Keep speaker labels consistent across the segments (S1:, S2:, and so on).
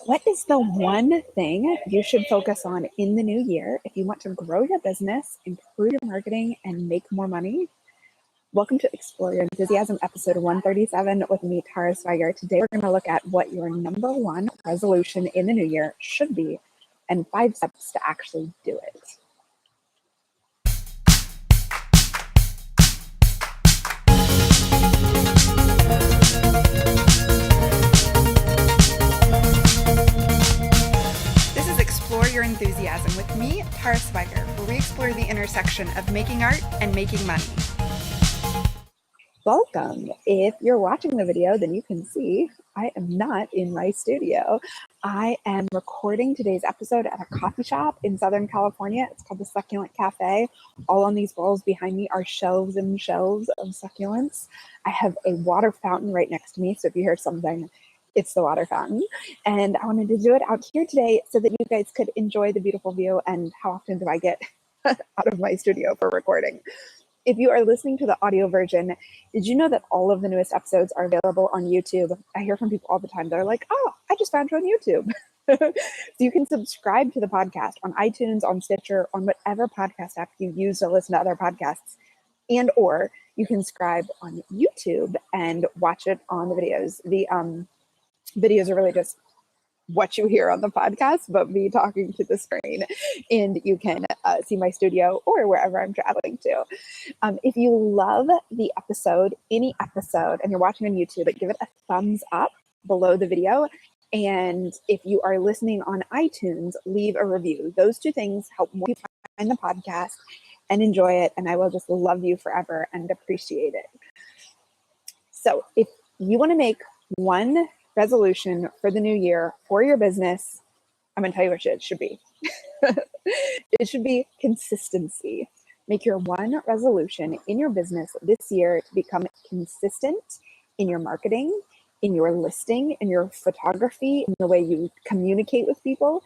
S1: What is the one thing you should focus on in the new year if you want to grow your business, improve your marketing, and make more money? Welcome to Explore Your Enthusiasm, episode 137 with me, Tara Swiger. Today, we're going to look at what your number one resolution in the new year should be and 5 steps to actually do it. Explore Your Enthusiasm with me, Tara Swiger, where we explore the intersection of making art and making money. Welcome. If you're watching the video, then you can see I am not in my studio. I am recording today's episode at a coffee shop in Southern California. It's called the Succulent Cafe. All on these walls behind me are shelves and shelves of succulents. I have a water fountain right next to me, so if you hear something, it's the water fountain. And I wanted to do it out here today so that you guys could enjoy the beautiful view. And how often do I get out of my studio for recording? If you are listening to the audio version, did you know that all of the newest episodes are available on YouTube? I hear from people all the time. They're like, oh, I just found you on YouTube. So you can subscribe to the podcast on iTunes, on Stitcher, on whatever podcast app you use to listen to other podcasts. And or you can subscribe on YouTube and watch it on the videos. The videos are really just what you hear on the podcast, but me talking to the screen, and you can see my studio or wherever I'm traveling to. If you love the episode, any episode, and you're watching on YouTube, give it a thumbs up below the video. And if you are listening on iTunes, leave a review. Those two things help more people find the podcast and enjoy it, and I will just love you forever and appreciate it. So if you want to make one resolution for the new year for your business, I'm going to tell you what it should be. It should be consistency. Make your one resolution in your business this year to become consistent in your marketing, in your listing, in your photography, in the way you communicate with people.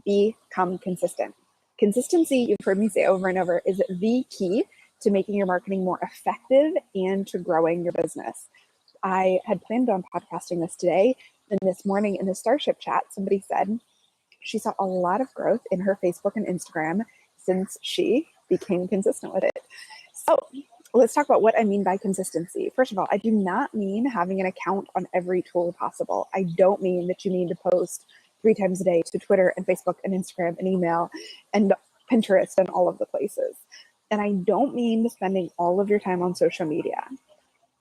S1: Become consistent. Consistency, you've heard me say over and over, is the key to making your marketing more effective and to growing your business. I had planned on podcasting this today, and this morning in the Starship chat, somebody said she saw a lot of growth in her Facebook and Instagram since she became consistent with it. So let's talk about what I mean by consistency. First of all, I do not mean having an account on every tool possible. I don't mean that you need to post 3 times a day to Twitter and Facebook and Instagram and email and Pinterest and all of the places. And I don't mean spending all of your time on social media.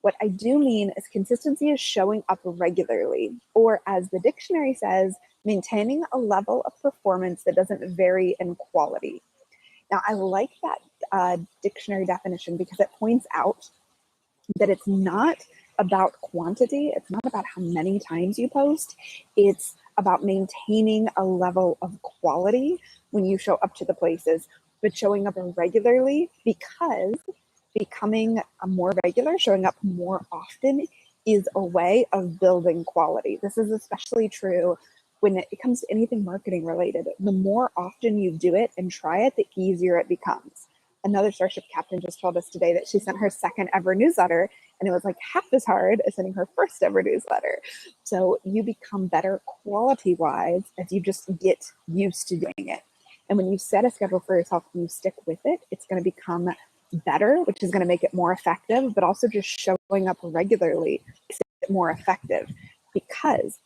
S1: What I do mean is consistency is showing up regularly, or as the dictionary says, maintaining a level of performance that doesn't vary in quality. Now, I like that dictionary definition because it points out that it's not about quantity. It's not about how many times you post. It's about maintaining a level of quality when you show up to the places, but showing up regularly, because becoming more regular, showing up more often, is a way of building quality. This is especially true when it comes to anything marketing related. The more often you do it and try it, the easier it becomes. Another Starship captain just told us today that she sent her second ever newsletter, and it was like half as hard as sending her first ever newsletter. So you become better quality-wise as you just get used to doing it. And when you set a schedule for yourself and you stick with it, it's going to become better, which is going to make it more effective, but also just showing up regularly makes it more effective, because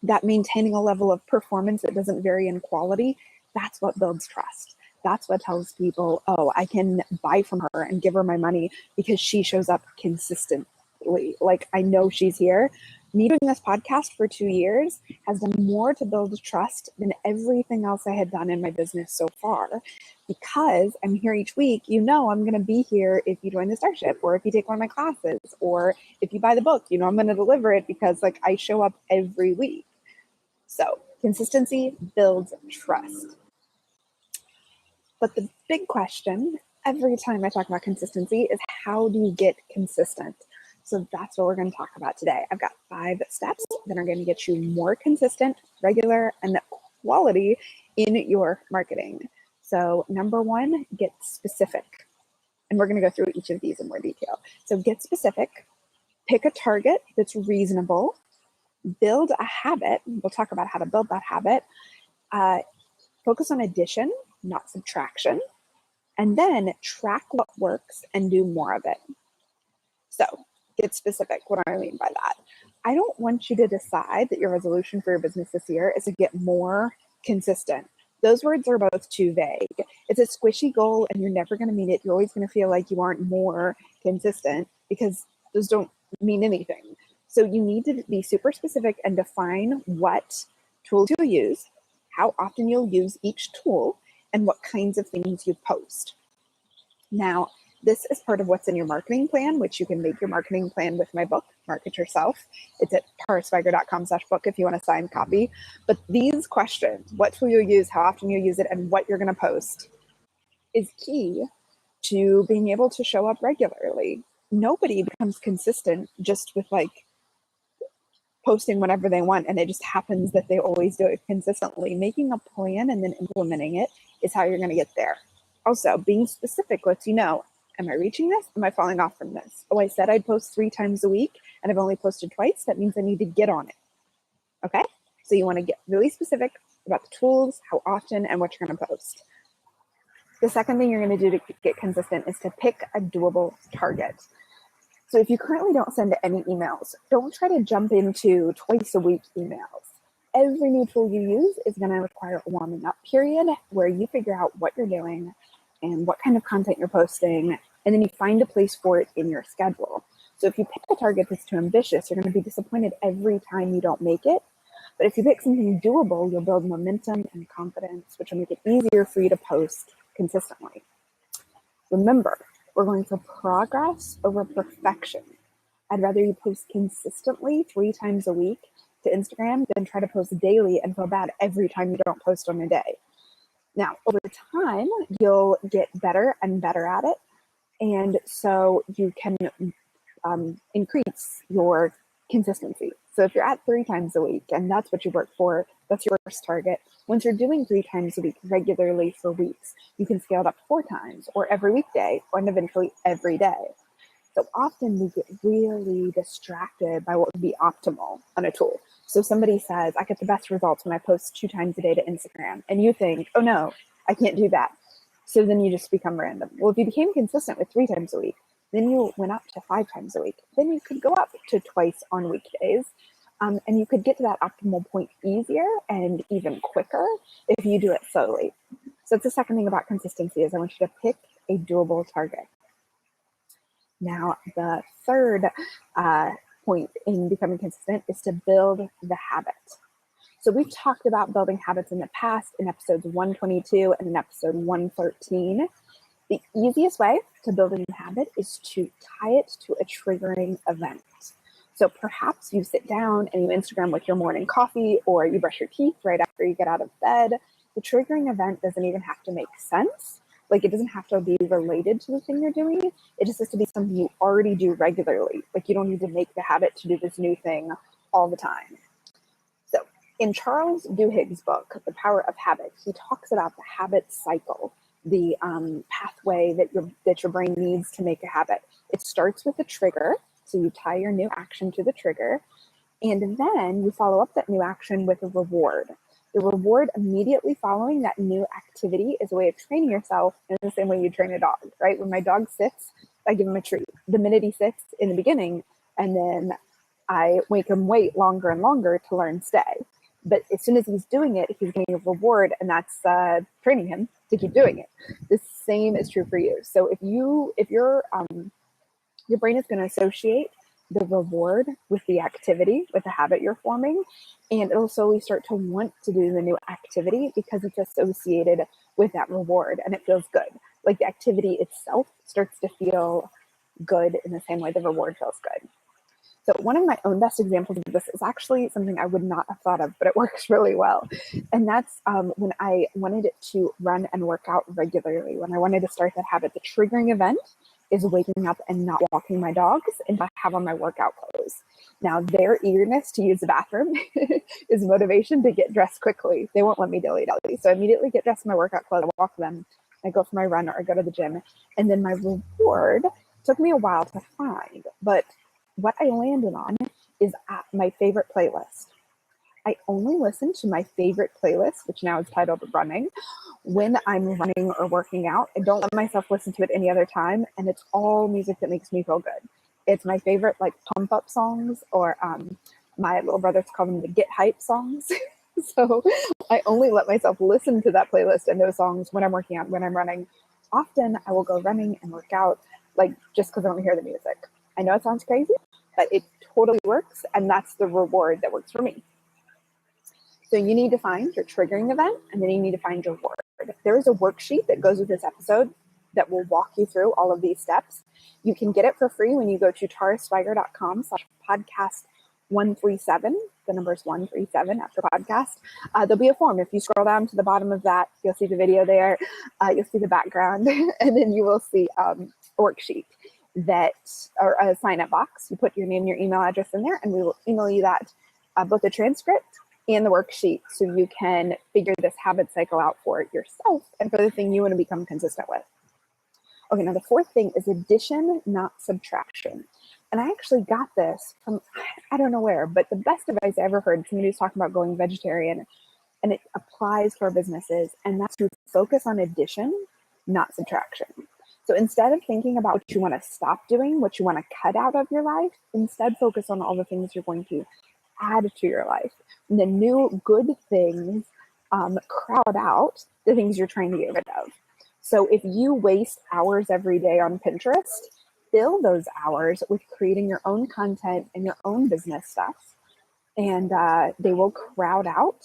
S1: that maintaining a level of performance that doesn't vary in quality, that's what builds trust. That's what tells people, oh, I can buy from her and give her my money because she shows up consistently. Like, I know she's here. Me doing this podcast for 2 years has done more to build trust than everything else I had done in my business so far, because I'm here each week. You know, I'm going to be here if you join the Starship, or if you take one of my classes, or if you buy the book. You know, I'm going to deliver it because I show up every week. So consistency builds trust. But the big question every time I talk about consistency is, how do you get consistent? So that's what we're going to talk about today. I've got 5 steps that are going to get you more consistent, regular, and quality in your marketing. So number 1, get specific. And we're going to go through each of these in more detail. So get specific, pick a target that's reasonable. Build a habit. We'll talk about how to build that habit. Focus on addition, not subtraction. And then track what works and do more of it. So get specific. What do I mean by that? I don't want you to decide that your resolution for your business this year is to get more consistent. Those words are both too vague. It's a squishy goal and you're never going to meet it. You're always going to feel like you aren't more consistent because those don't mean anything. So you need to be super specific and define what tools you'll use, how often you'll use each tool, and what kinds of things you post. Now, this is part of what's in your marketing plan, which you can make your marketing plan with my book, Market Yourself. It's at swiger.com/book if you want a signed copy. But these questions, what tool you'll use, how often you'll use it, and what you're going to post, is key to being able to show up regularly. Nobody becomes consistent just with posting whenever they want, and it just happens that they always do it consistently. Making a plan and then implementing it is how you're going to get there. Also, being specific lets you know, am I reaching this? Am I falling off from this? Oh, I said I'd post 3 times a week and I've only posted twice. That means I need to get on it. Okay? So you want to get really specific about the tools, how often, and what you're going to post. The second thing you're going to do to get consistent is to pick a doable target. So if you currently don't send any emails, don't try to jump into twice a week emails. Every new tool you use is going to require a warming up period where you figure out what you're doing and what kind of content you're posting, and then you find a place for it in your schedule. So if you pick a target that's too ambitious, you're going to be disappointed every time you don't make it. But if you pick something doable, you'll build momentum and confidence, which will make it easier for you to post consistently. Remember, we're going for progress over perfection. I'd rather you post consistently 3 times a week to Instagram than try to post daily and feel bad every time you don't post on a day. Now, over time, you'll get better and better at it. And so you can increase your consistency. So if you're at 3 times a week and that's what you work for, that's your first target. Once you're doing 3 times a week regularly for weeks, you can scale it up 4 times or every weekday or eventually every day. So often we get really distracted by what would be optimal on a tool. So somebody says, I get the best results when I post 2 times a day to Instagram. And you think, oh no, I can't do that. So then you just become random. Well, if you became consistent with 3 times a week, then you went up to 5 times a week. Then you could go up to twice on weekdays. And you could get to that optimal point easier and even quicker if you do it slowly. So that's the second thing about consistency is I want you to pick a doable target. Now, the third point in becoming consistent is to build the habit. So we've talked about building habits in the past in episodes 122 and in episode 113. The easiest way to build a new habit is to tie it to a triggering event. So perhaps you sit down and you Instagram with your morning coffee, or you brush your teeth right after you get out of bed. The triggering event doesn't even have to make sense. Like, it doesn't have to be related to the thing you're doing. It just has to be something you already do regularly. Like, you don't need to make the habit to do this new thing all the time. So in Charles Duhigg's book, The Power of Habit, he talks about the habit cycle, the pathway that your brain needs to make a habit. It starts with a trigger. So you tie your new action to the trigger, and then you follow up that new action with a reward. The reward immediately following that new activity is a way of training yourself in the same way you train a dog, right? When my dog sits, I give him a treat. The minute he sits in the beginning, and then I make him wait longer and longer to learn stay. But as soon as he's doing it, he's getting a reward, and that's training him to keep doing it. The same is true for you. So if your brain is going to associate the reward with the activity, with the habit you're forming, and it'll slowly start to want to do the new activity because it's associated with that reward and it feels good. Like, the activity itself starts to feel good in the same way the reward feels good. So one of my own best examples of this is actually something I would not have thought of, but it works really well. And that's when I wanted to run and work out regularly, when I wanted to start that habit. The triggering event is waking up and not walking my dogs and I have on my workout clothes. Now, their eagerness to use the bathroom is motivation to get dressed quickly. They won't let me dilly-dally. So I immediately get dressed in my workout clothes, I walk them, I go for my run or I go to the gym. And then my reward took me a while to find, but what I landed on is at my favorite playlist. I only listen to my favorite playlist, which now is titled Running, when I'm running or working out. I don't let myself listen to it any other time, and it's all music that makes me feel good. It's my favorite like pump up songs, or my little brothers call them the get hype songs. So I only let myself listen to that playlist and those songs when I'm working out, when I'm running. Often I will go running and work out, like just because I want to hear the music. I know it sounds crazy, but it totally works, and that's the reward that works for me. So you need to find your triggering event, and then you need to find your word. There is a worksheet that goes with this episode that will walk you through all of these steps. You can get it for free when you go to taraswiger.com/podcast137. The number is 137 after podcast. There'll be a form. If you scroll down to the bottom of that, you'll see the video there. You'll see the background, and then you will see a worksheet or a sign-up box. You put your name and your email address in there, and we will email you that, both the transcript and the worksheet, so you can figure this habit cycle out for yourself and for the thing you want to become consistent with. Okay, now the fourth thing is addition, not subtraction. And I actually got this from, I don't know where, but the best advice I ever heard, somebody was talking about going vegetarian, and it applies to our businesses, and that's to focus on addition, not subtraction. So instead of thinking about what you want to stop doing, what you want to cut out of your life, instead focus on all the things you're going to add to your life. And the new good things crowd out the things you're trying to get rid of. So if you waste hours every day on Pinterest, fill those hours with creating your own content and your own business stuff. And they will crowd out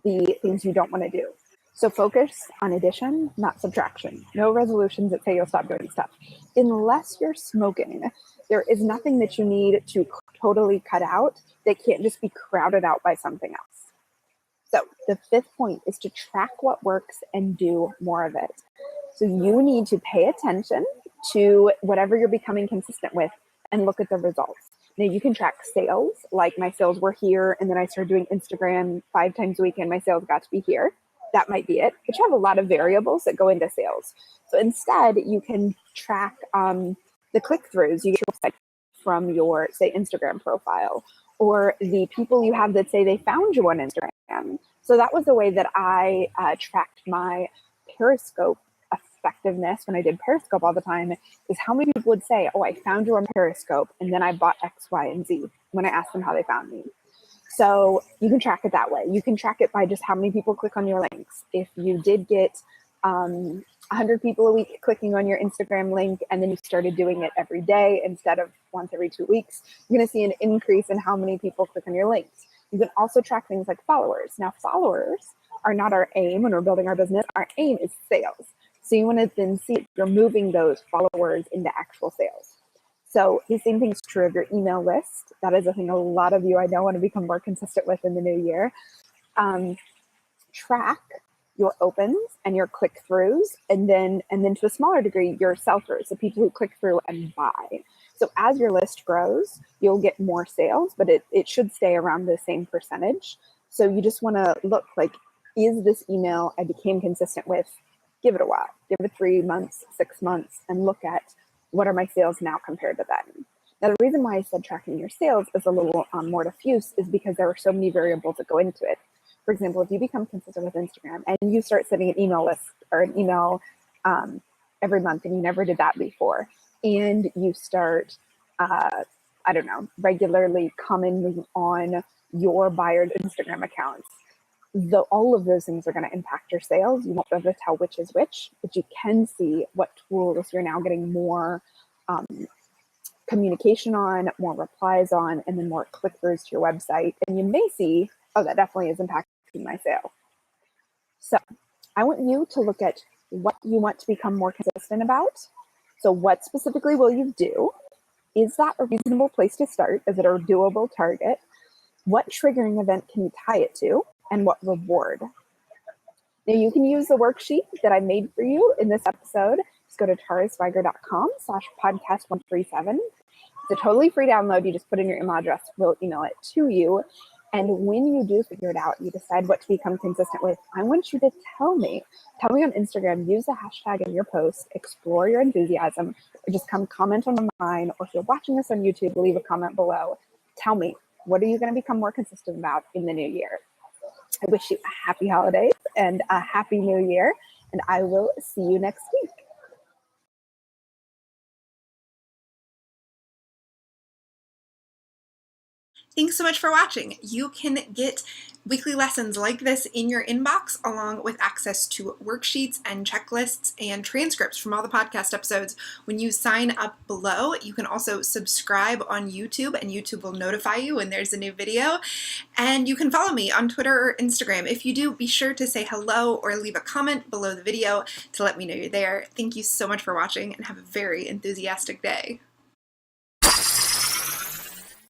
S1: the things you don't want to do. So focus on addition, not subtraction. No resolutions that say you'll stop doing stuff. Unless you're smoking, there is nothing that you need to totally cut out that can't just be crowded out by something else. So the fifth point is to track what works and do more of it. So you need to pay attention to whatever you're becoming consistent with and look at the results. Now you can track sales, like my sales were here, and then I started doing Instagram 5 times a week and my sales got to be here. That might be it, but you have a lot of variables that go into sales. So instead, you can track the click-throughs you get from your, say, Instagram profile, or the people you have that say they found you on Instagram. So that was the way that I tracked my Periscope effectiveness when I did Periscope all the time, is how many people would say, oh, I found you on Periscope, and then I bought X, Y, and Z when I asked them how they found me. So you can track it that way. You can track it by just how many people click on your links. If you did get 100 people a week clicking on your Instagram link, and then you started doing it every day instead of once every 2 weeks, you're going to see an increase in how many people click on your links. You can also track things like followers. Now, followers are not our aim when we're building our business. Our aim is sales. So you want to then see if you're moving those followers into actual sales. So the same thing is true of your email list. That is a thing a lot of you I know want to become more consistent with in the new year. Track your opens and your click-throughs, and then to a smaller degree, your sell-throughs, the people who click through and buy. So as your list grows, you'll get more sales, but it should stay around the same percentage. So you just want to look like, is this email I became consistent with? Give it a while. Give it 3 months, 6 months, and look at what are my sales now compared to then. Now, the reason why I said tracking your sales is a little more diffuse is because there are so many variables that go into it. For example, if you become consistent with Instagram and you start sending an email list or an email every month, and you never did that before, and you start, regularly commenting on your buyer's Instagram accounts, all of those things are going to impact your sales. You won't be able to tell which is which, but you can see what tools you're now getting more communication on, more replies on, and then more click-throughs to your website. And you may see, oh, that definitely is impacting my sale. So I want you to look at what you want to become more consistent about. So what specifically will you do? Is that a reasonable place to start? Is it a doable target? What triggering event can you tie it to? And what reward? Now you can use the worksheet that I made for you in this episode. Just go to taraswiger.com/podcast137. It's a totally free download. You just put in your email address. We'll email it to you. And when you do figure it out, you decide what to become consistent with, I want you to tell me. Tell me on Instagram, use the hashtag in your post, explore your enthusiasm, or just come comment on mine. Or if you're watching this on YouTube, leave a comment below. Tell me, what are you going to become more consistent about in the new year? I wish you a happy holidays and a happy new year, and I will see you next week.
S2: Thanks so much for watching. You can get weekly lessons like this in your inbox, along with access to worksheets and checklists and transcripts from all the podcast episodes when you sign up below. You can also subscribe on YouTube, and YouTube will notify you when there's a new video. And you can follow me on Twitter or Instagram. If you do, be sure to say hello or leave a comment below the video to let me know you're there. Thank you so much for watching, and have a very enthusiastic day.